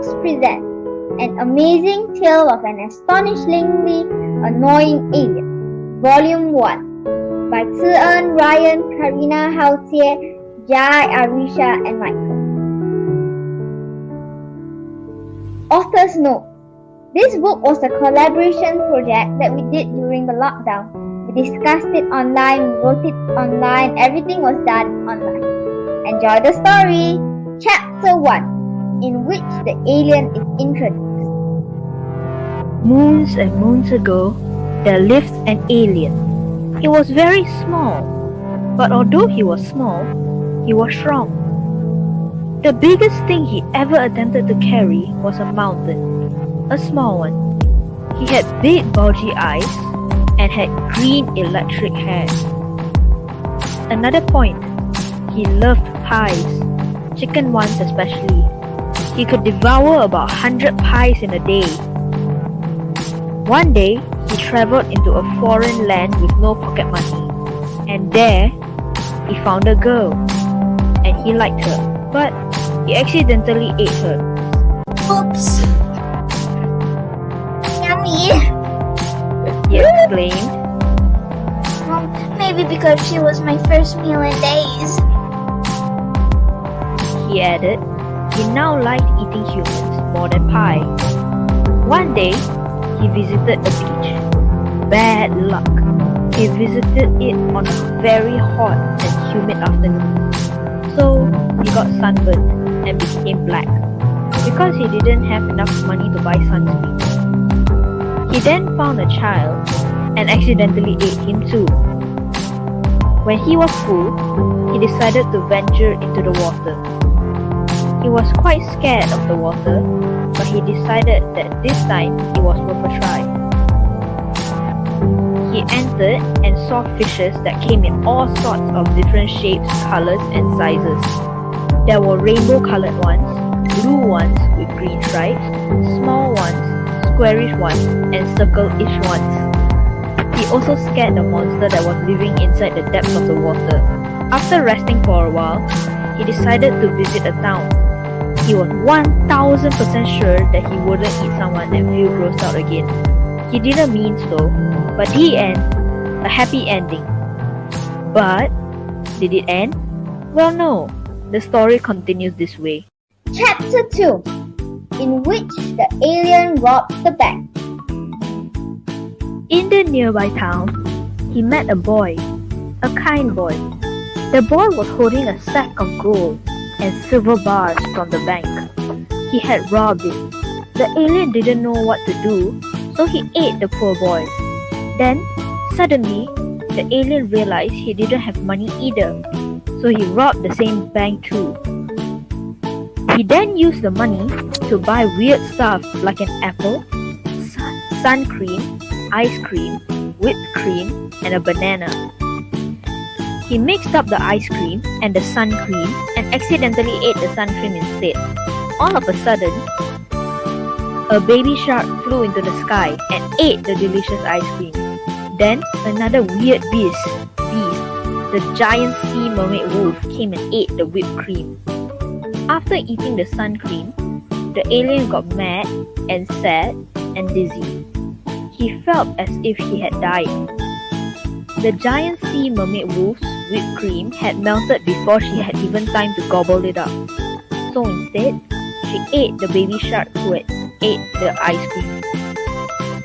books present An Amazing Tale of an Astonishingly Annoying Alien, Volume 1 by Tze-En, Ryan, Kareena, Hao-Tie, Jai, Arisha, and Michael. Author's note: this book was a collaboration project that we did during the lockdown. We discussed it online, we wrote it online, everything was done online. Enjoy the story! Chapter 1, in which the alien is introduced. Moons and moons ago, there lived an alien. He was very small, but although he was small, he was strong. The biggest thing he ever attempted to carry was a mountain, a small one. He had big bulgy eyes and had green electric hair. Another point, he loved pies, chicken ones especially. He could devour about 100 pies in a day. One day, he traveled into a foreign land with no pocket money, and there, he found a girl, and he liked her, but he accidentally ate her. Oops. Yummy. He explained. Maybe because she was my first meal in days. He added, he now liked eating humans more than pie. One day, he visited a beach. Bad luck. He visited it on a very hot and humid afternoon. So, he got sunburned and became black because he didn't have enough money to buy sunscreen. He then found a child and accidentally ate him too. When he was full, he decided to venture into the water. He was quite scared of the water, but he decided that this time it was worth a try. He entered and saw fishes that came in all sorts of different shapes, colors, and sizes. There were rainbow-colored ones, blue ones with green stripes, small ones, squarish ones, and circle-ish ones. He also scared the monster that was living inside the depths of the water. After resting for a while, he decided to visit a town. He was 1000% sure that he wouldn't eat someone and feel grossed out again. He didn't mean so, but the end, a happy ending. But, did it end? Well, no. The story continues this way. Chapter 2, in which the alien robs the bank. In the nearby town, he met a boy, a kind boy. The boy was holding a sack of gold and silver bars from the bank. He had robbed it. The alien didn't know what to do, so he ate the poor boy. Then, suddenly, the alien realized he didn't have money either, so he robbed the same bank too. He then used the money to buy weird stuff like an apple, sun cream, ice cream, whipped cream, and a banana. He mixed up the ice cream and the sun cream and accidentally ate the sun cream instead. All of a sudden, a baby shark flew into the sky and ate the delicious ice cream. Then, another weird beast, the giant sea mermaid wolf, came and ate the whipped cream. After eating the sun cream, the alien got mad and sad and dizzy. He felt as if he had died. The giant sea mermaid wolf's whipped cream had melted before she had even time to gobble it up. So instead, she ate the baby shark who had ate the ice cream.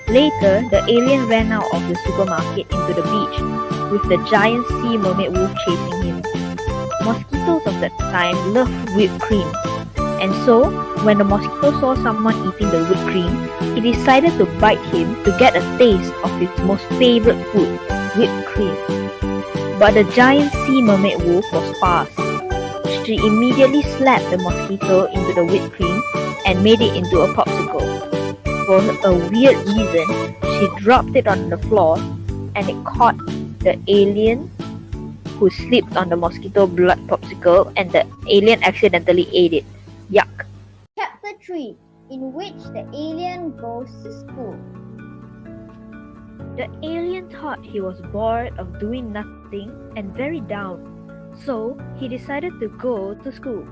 Later, the alien ran out of the supermarket into the beach with the giant sea mermaid wolf chasing him. Mosquitoes of that time loved whipped cream. And so, when the mosquito saw someone eating the whipped cream, he decided to bite him to get a taste of his most favorite food, whipped cream. But the giant sea mermaid wolf was fast. She immediately slapped the mosquito into the whipped cream and made it into a popsicle. For a weird reason, she dropped it on the floor and it caught the alien who slipped on the mosquito blood popsicle and the alien accidentally ate it. Yuck. Chapter 3, in which the alien goes to school. The alien thought he was bored of doing nothing and very down, so he decided to go to school.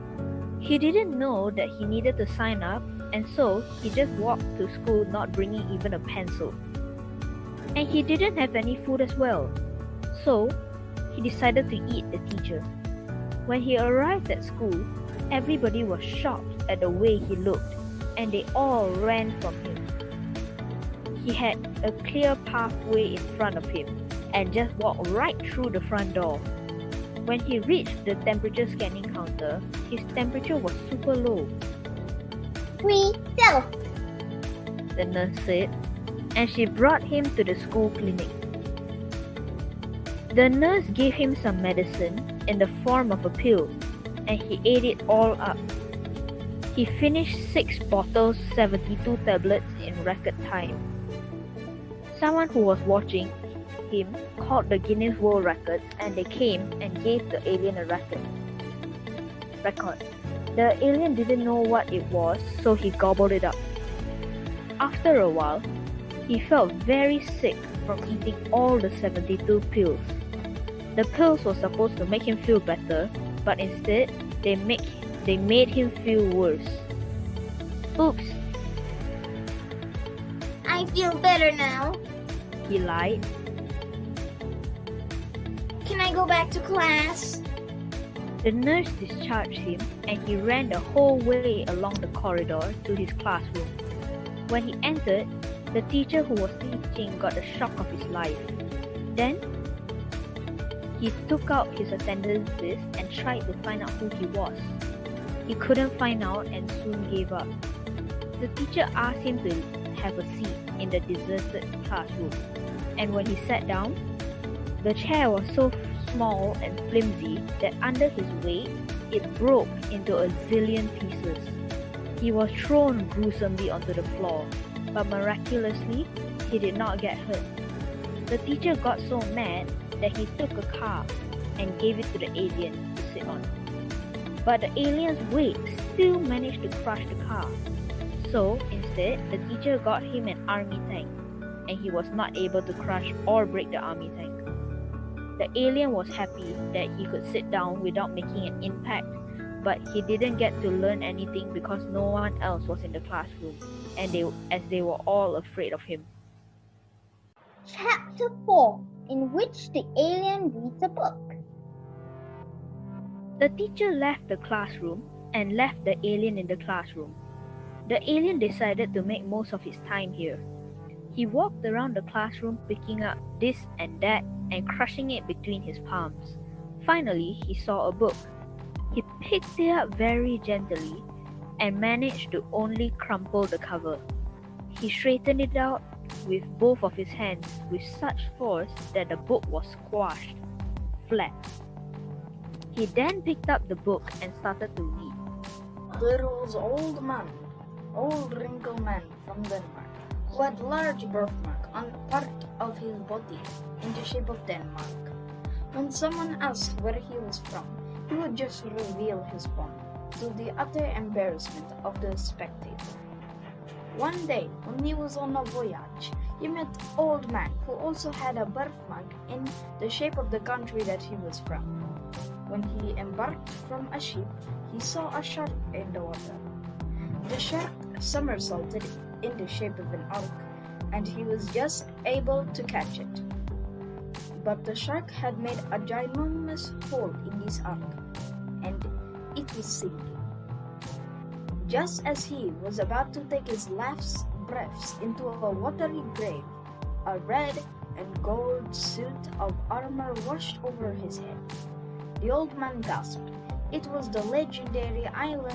He didn't know that he needed to sign up and so he just walked to school not bringing even a pencil. And he didn't have any food as well, so he decided to eat the teacher. When he arrived at school, everybody was shocked at the way he looked, and they all ran from him. He had a clear pathway in front of him and just walked right through the front door. When he reached the temperature scanning counter, his temperature was super low, 3 cells. the nurse said, and she brought him to the school clinic. The nurse gave him some medicine in the form of a pill, and he ate it all up. He finished 6 bottles, 72 tablets in record time. Someone who was watching him called the Guinness World Records, and they came and gave the alien a record. The alien didn't know what it was, so he gobbled it up. After a while, he felt very sick from eating all the 72 pills. The pills were supposed to make him feel better, but instead, they made him feel worse. Oops, I feel better now. he lied. Can I go back to class? The nurse discharged him, and he ran the whole way along the corridor to his classroom. When he entered, the teacher who was teaching got the shock of his life. Then, he took out his attendance list and tried to find out who he was. He couldn't find out and soon gave up. The teacher asked him to have a seat in the deserted classroom, and when he sat down, the chair was so small and flimsy that under his weight, it broke into a zillion pieces. He was thrown gruesomely onto the floor, but miraculously, he did not get hurt. The teacher got so mad that he took a car and gave it to the alien to sit on. But the alien's weight still managed to crush the car. So instead, the teacher got him an army tank, and he was not able to crush or break the army tank. The alien was happy that he could sit down without making an impact, but he didn't get to learn anything because no one else was in the classroom, and they were all afraid of him. Chapter 4, in which the alien reads a book. The teacher left the classroom and left the alien in the classroom. The alien decided to make most of his time here. He walked around the classroom picking up this and that and crushing it between his palms. Finally, he saw a book. He picked it up very gently and managed to only crumple the cover. He straightened it out with both of his hands with such force that the book was squashed flat. He then picked up the book and started to read. There was old wrinkled man from Denmark, who had large birthmark on part of his body in the shape of Denmark. When someone asked where he was from, he would just reveal his form, to the utter embarrassment of the spectator. One day, when he was on a voyage, he met an old man who also had a birthmark in the shape of the country that he was from. When he embarked from a ship, he saw a shark in the water. The shark somersaulted in the shape of an arc, and he was just able to catch it. But the shark had made a ginormous hole in his arc, and it was sinking. Just as he was about to take his last breaths into a watery grave, a red and gold suit of armor washed over his head. The old man gasped. It was the legendary Iron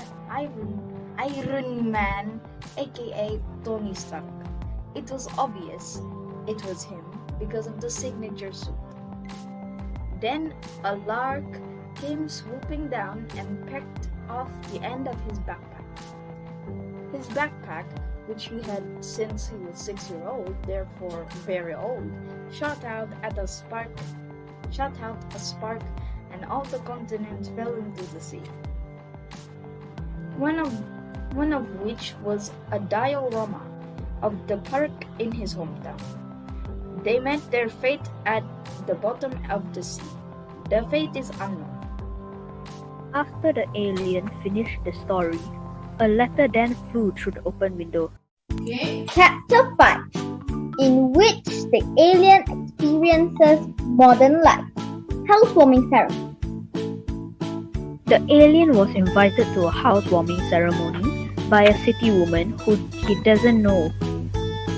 Man, aka Tony Stark. It was obvious it was him because of the signature suit. Then a lark came swooping down and pecked off the end of his backpack. His backpack, which he had since he was 6 years old, therefore very old, shot out a spark, and all the continents fell into the sea. One of which was a diorama of the park in his hometown. They met their fate at the bottom of the sea. The fate is unknown. After the alien finished the story, A letter then flew through the open window. Chapter 5, in which the alien experiences modern life. Housewarming ceremony. The alien was invited to a housewarming ceremony by a city woman who he doesn't know.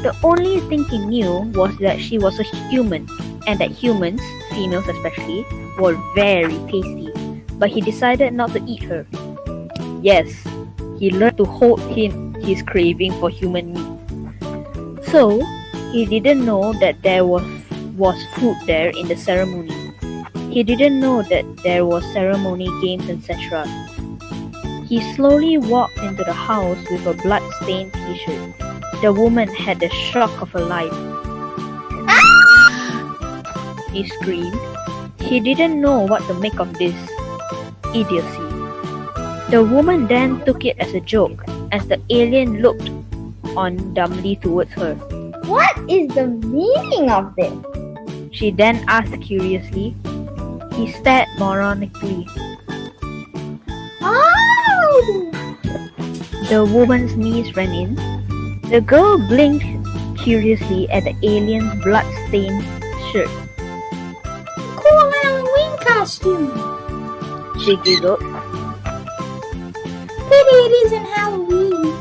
The only thing he knew was that she was a human, and that humans, females especially, were very tasty, but he decided not to eat her. Yes, he learned to hold in his craving for human meat. So, he didn't know that there was food there in the ceremony. He didn't know that there was ceremony, games, etc. He slowly walked into the house with a blood-stained t-shirt. The woman had the shock of her life. He screamed. He didn't know what to make of this idiocy. The woman then took it as a joke as the alien looked on dumbly towards her. What is the meaning of this? She then asked curiously. He stared moronically. Oh! The woman's knees ran in. The girl blinked curiously at the alien's blood-stained shirt. Cool Halloween costume. She giggled. Pity it isn't Halloween.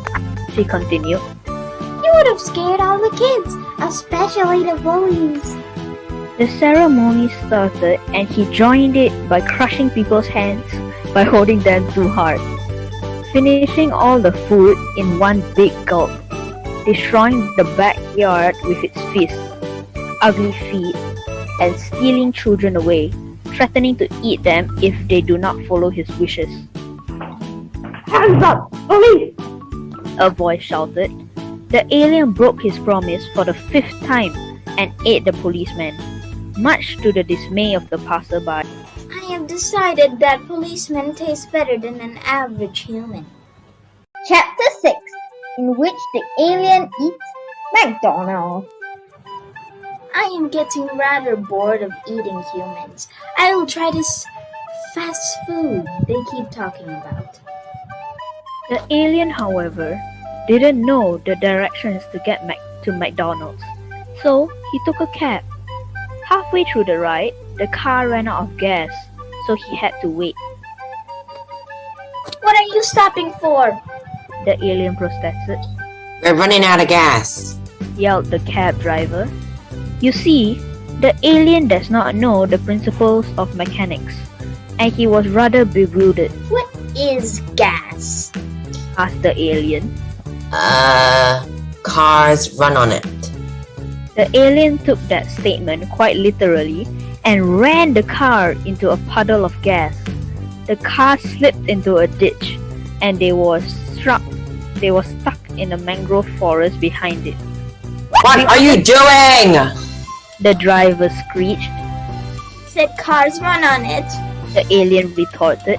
She continued. You would have scared all the kids, especially the bullies. The ceremony started and he joined it by crushing people's hands by holding them too hard, finishing all the food in one big gulp, destroying the backyard with its fists, ugly feet, and stealing children away, threatening to eat them if they do not follow his wishes. Hands up, police! A voice shouted. The alien broke his promise for the 5th time and ate the policeman, much to the dismay of the passerby. I have decided that policemen taste better than an average human. Chapter 6, in which the alien eats McDonald's. I am getting rather bored of eating humans. I will try this fast food they keep talking about. The alien, however, didn't know the directions to get to McDonald's, so he took a cab. Halfway through the ride, the car ran out of gas, so he had to wait. What are you stopping for? The alien protested, We're running out of gas. yelled the cab driver. You see, the alien does not know the principles of mechanics, and he was rather bewildered. What is gas? Asked the alien. Cars run on it. The alien took that statement quite literally and ran the car into a puddle of gas. The car slipped into a ditch and they were stuck in a mangrove forest behind it. What are you doing? The driver screeched. Said cars run on it. The alien retorted.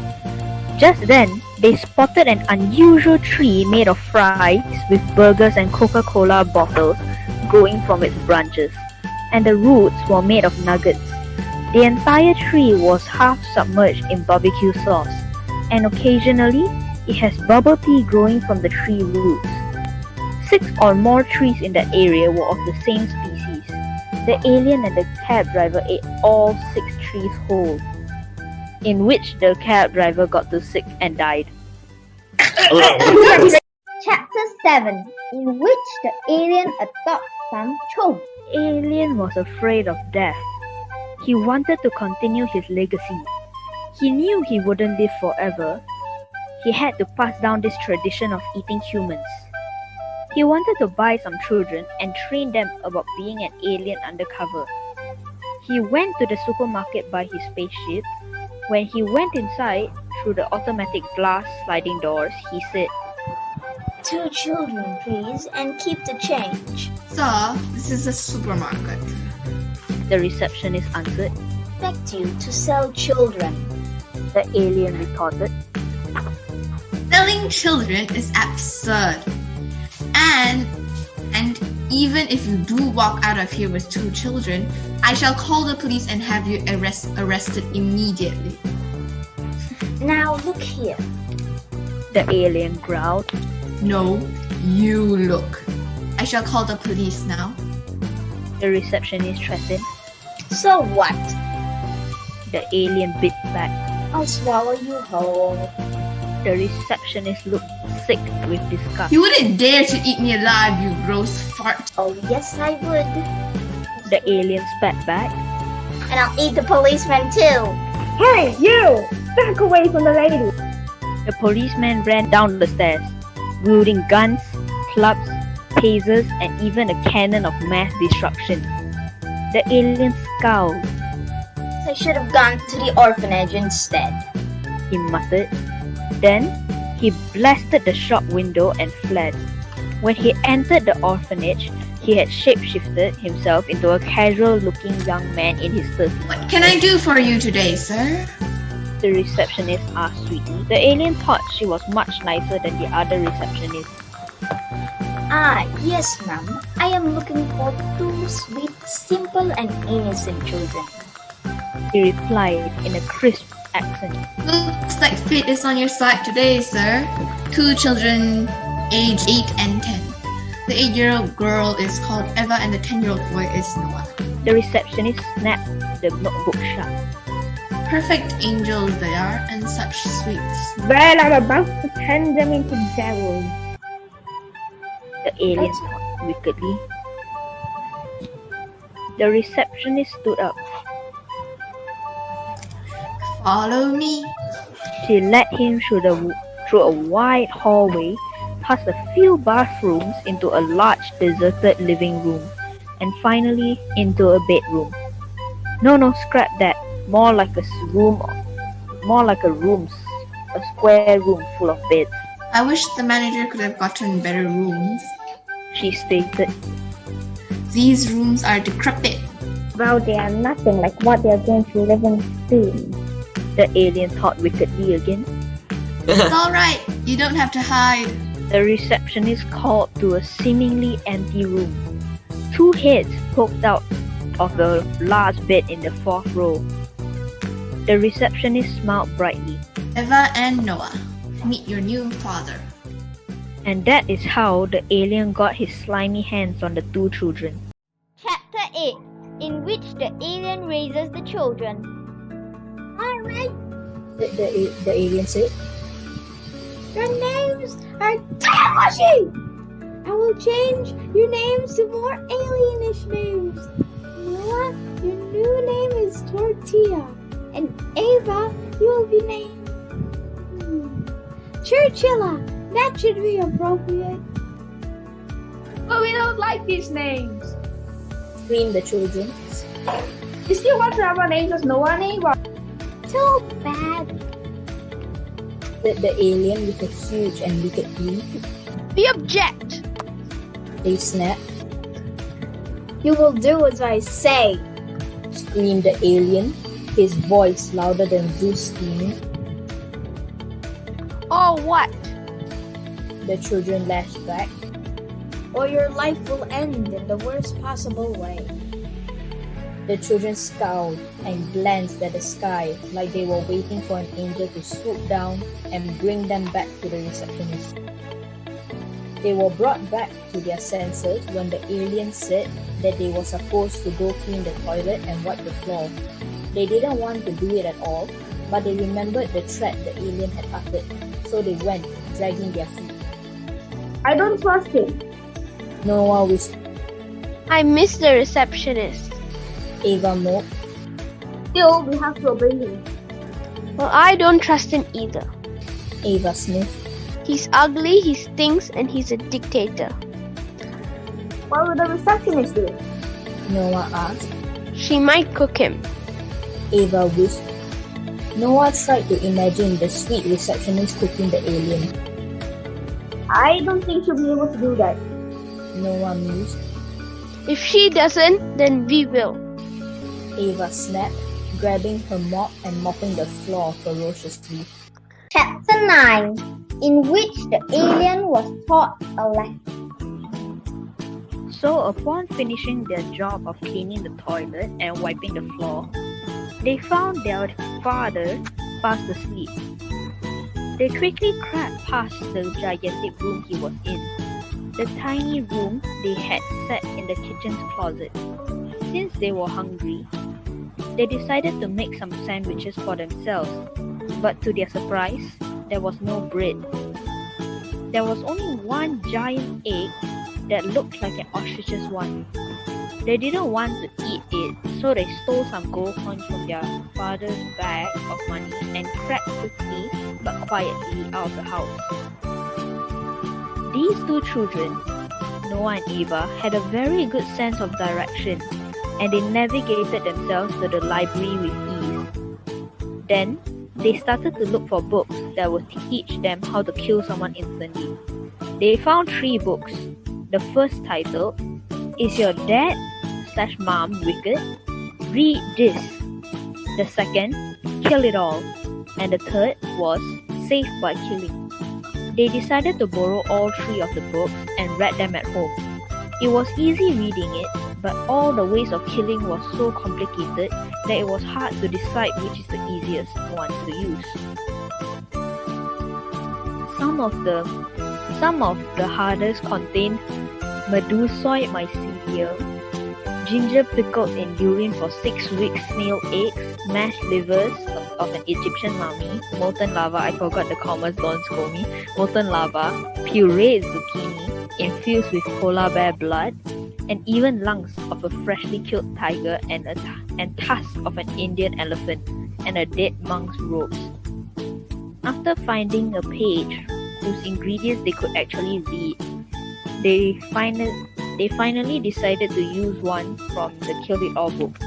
Just then, they spotted an unusual tree made of fries with burgers and Coca-Cola bottles growing from its branches, and the roots were made of nuggets. The entire tree was half submerged in barbecue sauce, and occasionally it has bubble tea growing from the tree roots. 6 or more trees in that area were of the same species. The alien and the cab driver ate all 6 trees whole, in which the cab driver got too sick and died. Chapter 7, in which the alien adopts some children. The alien was afraid of death. He wanted to continue his legacy. He knew he wouldn't live forever. He had to pass down this tradition of eating humans. He wanted to buy some children and train them about being an alien undercover. He went to the supermarket by his spaceship. When he went inside, through the automatic glass sliding doors, he said, 2 children, please, and keep the change. Sir, this is a supermarket. The receptionist answered. Expect you to sell children. The alien retorted. Selling children is absurd. And even if you do walk out of here with 2 children, I shall call the police and have you arrested immediately. Now look here. The alien growled. No, you look. I shall call the police now. The receptionist threatened. So what? The alien bit back. I'll swallow you whole. The receptionist looked sick with disgust. You wouldn't dare to eat me alive, you gross fart. Oh, yes, I would. The alien spat back. And I'll eat the policeman too. Hey, you! Back away from the lady! The policeman ran down the stairs, wielding guns, clubs, tasers, and even a cannon of mass destruction. The alien scowled. I should have gone to the orphanage instead. He muttered. Then, he blasted the shop window and fled. When he entered the orphanage, he had shapeshifted himself into a casual-looking young man in his 30s. What can I do for you today, sir? The receptionist asked sweetly. The alien thought she was much nicer than the other receptionists. Ah, yes, ma'am. I am looking for two sweet, simple, and innocent children. He replied in a crisp accent. Looks like fate is on your side today, sir. 2 children, age 8 and 10. The 8-year-old girl is called Eva and the 10-year-old boy is Noah. The receptionist snapped the notebook shut. Perfect angels they are, and such sweets. Well, I'm about to turn them into devils. The alien thought wickedly. The receptionist stood up. Follow me. She led him through a wide hallway, past a few bathrooms, into a large deserted living room, and finally into a bedroom. No, scrap that. More like a square room full of beds. I wish the manager could have gotten better rooms. She stated. These rooms are decrepit. Well, they are nothing like what they are going to live in soon. The alien thought wickedly again. It's alright, you don't have to hide. The receptionist called to a seemingly empty room. 2 heads poked out of the large bed in the 4th row. The receptionist smiled brightly. Eva and Noah, meet your new father. And that is how the alien got his slimy hands on the 2 children. Chapter 8, in which the alien raises the children. Alright, The alien said. your names are Tayashi! I will change your names to more alienish names. Noah, your new name is Tortilla. And Ava, you will be named Churchilla. That should be appropriate. But we don't like these names. Screamed the children. You still want to have our names as Noah and Ava? Too bad. Said the alien with a huge and wicked grin. We object. They snapped. You will do as I say. Screamed the alien, his voice louder than Zeus screaming. Or what? The children lashed back. Or your life will end in the worst possible way. The children scowled and glanced at the sky like they were waiting for an angel to swoop down and bring them back to the receptionist. They were brought back to their senses when the alien said that they were supposed to go clean the toilet and wipe the floor. They didn't want to do it at all, but they remembered the threat the alien had uttered, so they went, dragging their feet. I don't trust him. Noah whispered. I miss the receptionist. Ava moped. Still, we have to obey him. Well, I don't trust him either. Ava sniffed. He's ugly, he stinks, and he's a dictator. What will the receptionist do? Noah asked. She might cook him. Ava whispered. Noah tried to imagine the sweet receptionist cooking the alien. I don't think she'll be able to do that. Noah mused. If she doesn't, then we will. Ava snapped, grabbing her mop and mopping the floor ferociously. Chapter 9, in which the alien was taught a lesson. So upon finishing their job of cleaning the toilet and wiping the floor, they found their father fast asleep. They quickly crept past the gigantic room he was in. The tiny room they had set in the kitchen's closet. Since they were hungry, they decided to make some sandwiches for themselves. But to their surprise, there was no bread. There was only one giant egg that looked like an ostrich's one. They didn't want to eat it, so they stole some gold coins from their father's bag of money and crept quickly but quietly out of the house. These two children, Noah and Eva, had a very good sense of direction, and they navigated themselves to the library with ease. Then, they started to look for books that would teach them how to kill someone instantly. They found 3 books. The first titled, Is Your Dad/Mom Wicked? Read this. The second, Kill It All. And the third was Saved by Killing. They decided to borrow all 3 of the books and read them at home. It was easy reading it, but all the ways of killing was so complicated that it was hard to decide which is the easiest one to use. Some of the hardest contained medusoid mycelium, ginger pickled in urine for 6 weeks, snail eggs, mashed livers of an Egyptian mummy, molten lava, I forgot the commas, don't scold me, molten lava, pureed zucchini infused with polar bear blood, and even lungs of a freshly killed tiger and tusks of an Indian elephant, and a dead monk's robes. After finding a page whose ingredients they could actually read, they finally decided to use one from the Kill It All book.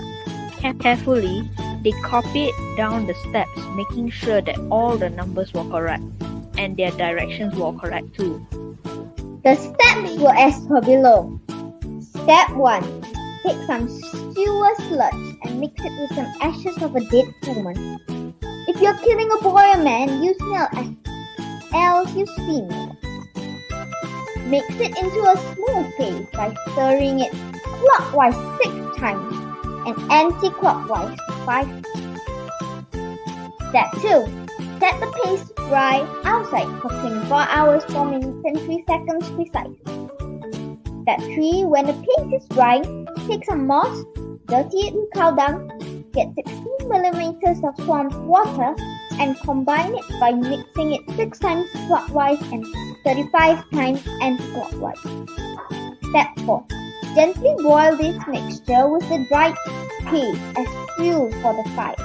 Carefully, they copied down the steps, making sure that all the numbers were correct, and their directions were correct too. The steps were as per below. Step 1. Take some sewer sludge and mix it with some ashes of a dead woman. If you're killing a boy or man, use milk, else use female. Mix it into a smooth paste by stirring it clockwise 6 times and anti-clockwise 5 times. Step 2. Set the paste to dry outside for 24 hours, 4 minutes and 3 seconds precisely. Step 3. When the paste is dry, take some moss, dirty it with cow dung, get 16 millimeters of swamp water and combine it by mixing it 6 times clockwise and 35 times anti-clockwise. Step 4. Gently boil this mixture with the dried paste as fuel for the fire.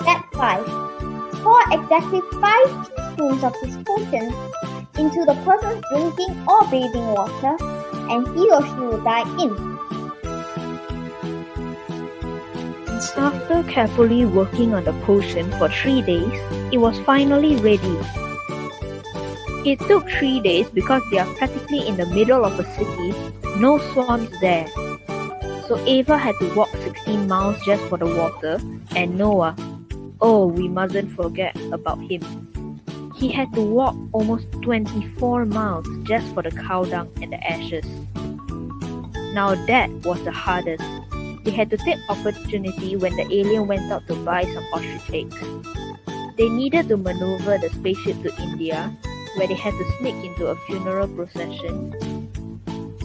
Step 5. Pour exactly 5 teaspoons of this potion into the person's drinking or bathing water, and he or she will die instantly. After carefully working on the potion for 3 days, it was finally ready. It took 3 days because they are practically in the middle of a city, no swamps there. So Eva had to walk 16 miles just for the water, and Noah, oh, we mustn't forget about him. He had to walk almost 24 miles just for the cow dung and the ashes. Now that was the hardest. They had to take opportunity when the alien went out to buy some ostrich eggs. They needed to maneuver the spaceship to India, where they had to sneak into a funeral procession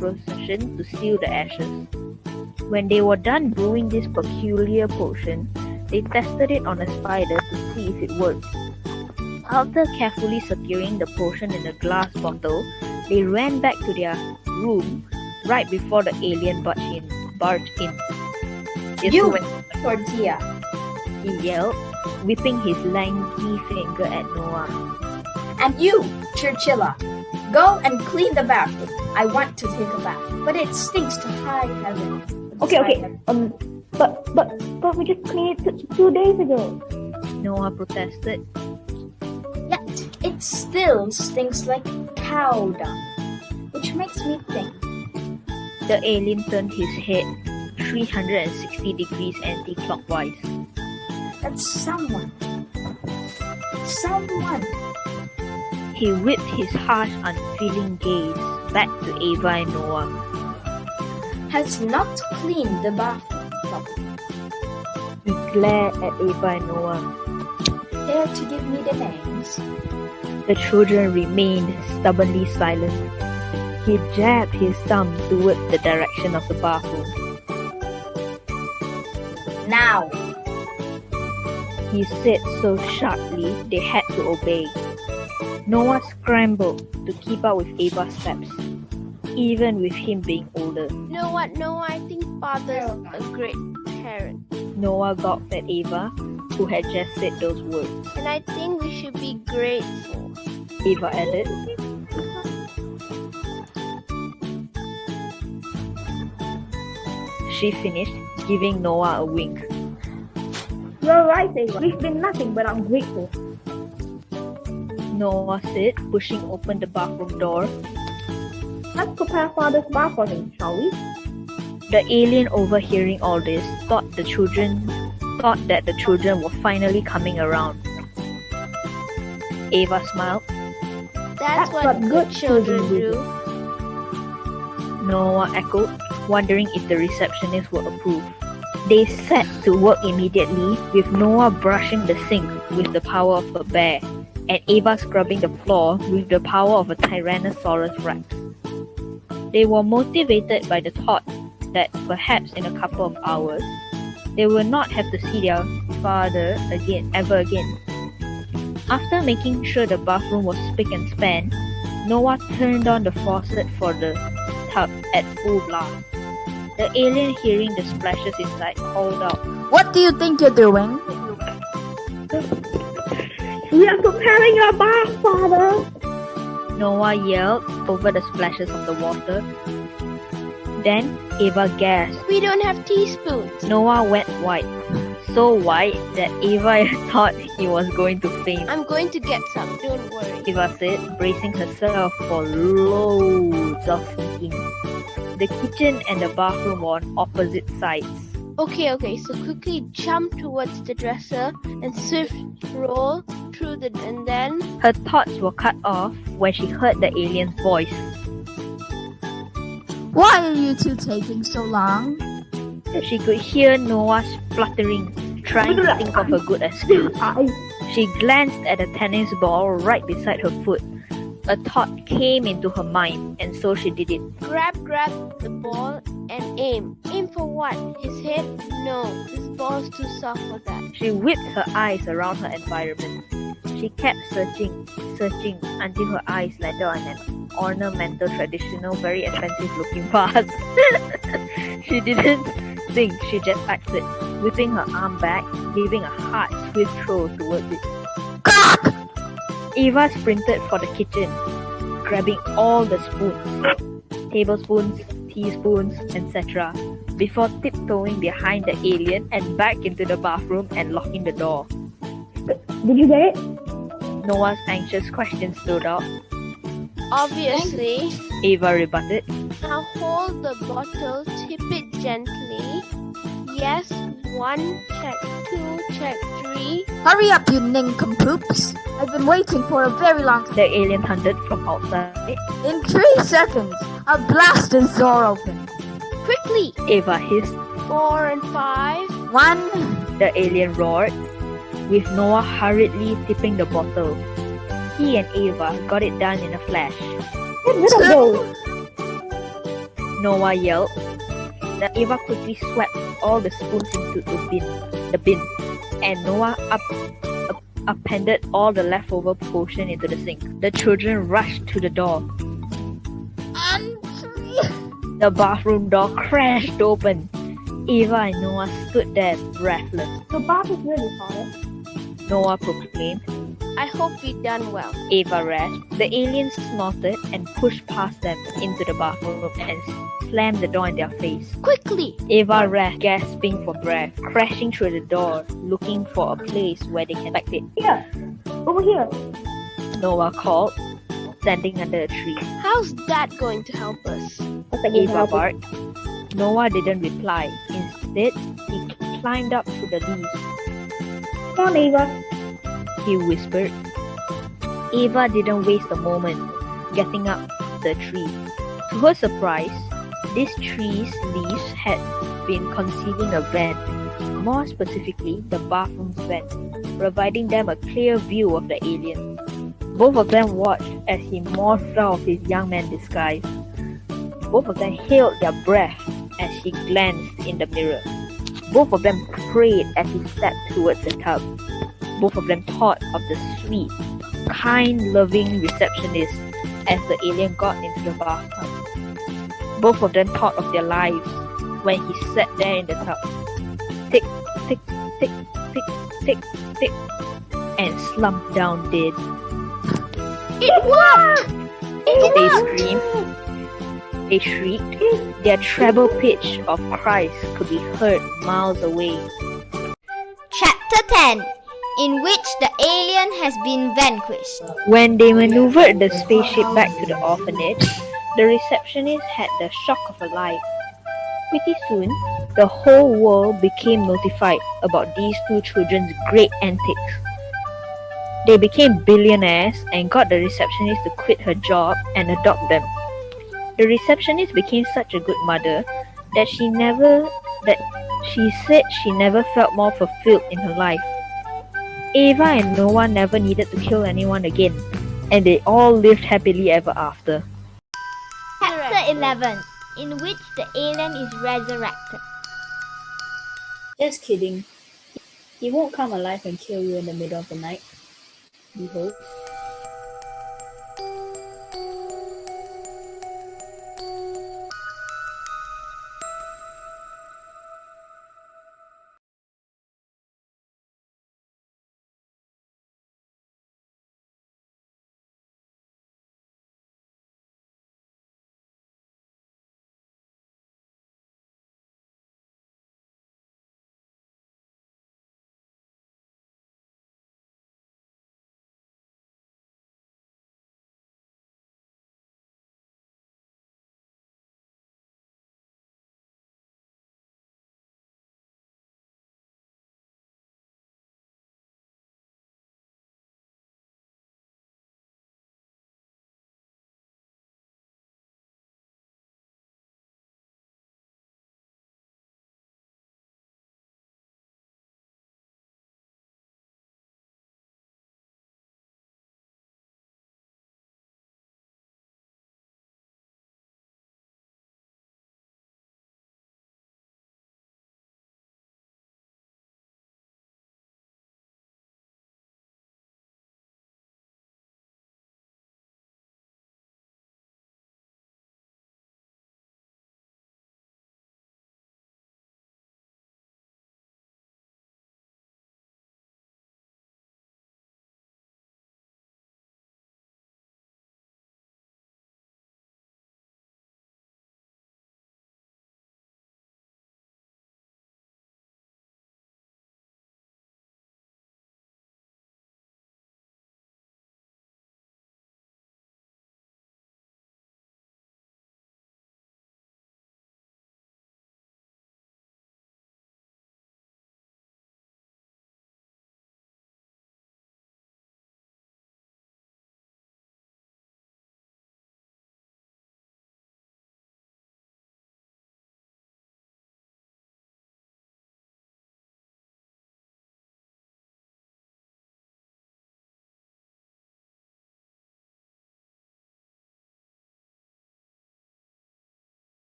to steal the ashes. When they were done brewing this peculiar potion, they tested it on a spider to see if it worked. After carefully securing the potion in a glass bottle, they ran back to their room right before the alien barged in. You, tortilla. He yelled, whipping his lanky finger at Noah. And you, Churchilla, go and clean the bathroom. I want to take a bath, but it stinks to high heaven. Okay. But we just cleaned it 2 days ago. Noah protested. Yet it still stinks like cow dung, which makes me think. The alien turned his head 360 degrees anti-clockwise. That's someone. He whipped his harsh, unfeeling gaze back to Eva and Noah. Has not cleaned the bathroom properly. He glared at Eva and Noah. Care to give me the names? The children remained stubbornly silent. He jabbed his thumb towards the direction of the bathroom. Now! He said so sharply they had to obey. Noah scrambled to keep up with Ava's steps, even with him being older. You know what, Noah? I think father's a great parent. Noah gawped at Ava, who had just said those words. And I think we should be grateful. Ava added. She finished, giving Noah a wink. You're right, Ava. We've been nothing but ungrateful. Noah said, pushing open the bathroom door. Let's prepare father's bath for him, shall we? The alien, overhearing all this, thought that the children were finally coming around. Ava smiled. That's what good children do. Noah echoed, wondering if the receptionist would approve. They set to work immediately, with Noah brushing the sink with the power of a bear, and Ava scrubbing the floor with the power of a Tyrannosaurus Rex. They were motivated by the thought that perhaps in a couple of hours, they will not have to see their father ever again. After making sure the bathroom was spick and span, Noah turned on the faucet for the tub at full blast. The alien, hearing the splashes inside, called out, What do you think you're doing? We are preparing your bath, father. Noah yelled over the splashes of the water. Then Ava gasped. We don't have teaspoons. Noah went white, so white that Ava thought he was going to faint. I'm going to get some, don't worry. Ava said, bracing herself for loads of thinking. The kitchen and the bathroom were on opposite sides. Okay, so quickly jump towards the dresser and swift roll through and then... Her thoughts were cut off when she heard the alien's voice. Why are you two taking so long? She could hear Noah spluttering, trying to think of a good excuse. She glanced at a tennis ball right beside her foot. A thought came into her mind, and so she did it. Grab the ball and aim. Aim for what? His head? No, this ball's too soft for that. She whipped her eyes around her environment. She kept searching until her eyes landed on an ornamental, traditional, very expensive-looking vase. She didn't think, she just acted, whipping her arm back, giving a hard, swift throw towards it. Ava sprinted for the kitchen, grabbing all the spoons, tablespoons, teaspoons, etc., before tiptoeing behind the alien and back into the bathroom and locking the door. Did you get it? Noah's anxious question stood out. Obviously. Ava rebutted. Now hold the bottle, tip it gently. Yes, 1, check 2, check 3. Hurry up, you nincompoops! I've been waiting for a very long time. The alien thundered from outside. In 3 seconds, I'll blast this door open. Quickly! Ava hissed. 4 and 5. 1. The alien roared, with Noah hurriedly tipping the bottle. He and Ava got it done in a flash. Get rid of those. Noah yelled. The Ava quickly swept all the spoons into the bin, and Noah appended all the leftover potion into the sink. The children rushed to the door. The bathroom door crashed open. Ava and Noah stood there breathless. The bath is ready, father. Noah proclaimed. I hope we done well. Ava rasped. The aliens snorted and pushed past them into the bathroom and slammed the door in their face. Quickly! Ava rasped, gasping for breath, crashing through the door, looking for a place where they can back it. Here, over here. Noah called, standing under a tree. How's that going to help us? Ava barked. Noah didn't reply. Instead, he climbed up to the leaves. Come on, Ava. He whispered. Ava didn't waste a moment, getting up the tree. To her surprise, this tree's leaves had been concealing a vent, more specifically the bathroom's vent, providing them a clear view of the alien. Both of them watched as he morphed out of his young man disguise. Both of them held their breath as he glanced in the mirror. Both of them prayed as he stepped towards the tub. Both of them thought of the sweet, kind, loving receptionist as the alien got into the bathtub. Both of them thought of their lives when he sat there in the tub. Tick, tick, tick, tick, tick, tick, and slumped down dead. It worked! They screamed, they shrieked, their treble pitch of cries could be heard miles away. Chapter 10, in which the alien has been vanquished. When they maneuvered the spaceship back to the orphanage, the receptionist had the shock of a life. Pretty soon, the whole world became notified about these two children's great antics. They became billionaires and got the receptionist to quit her job and adopt them. The receptionist became such a good mother that she said she never felt more fulfilled in her life. Ava and Noah never needed to kill anyone again, and they all lived happily ever after. Chapter 11, in which the alien is resurrected. Just kidding. He won't come alive and kill you in the middle of the night. We hope.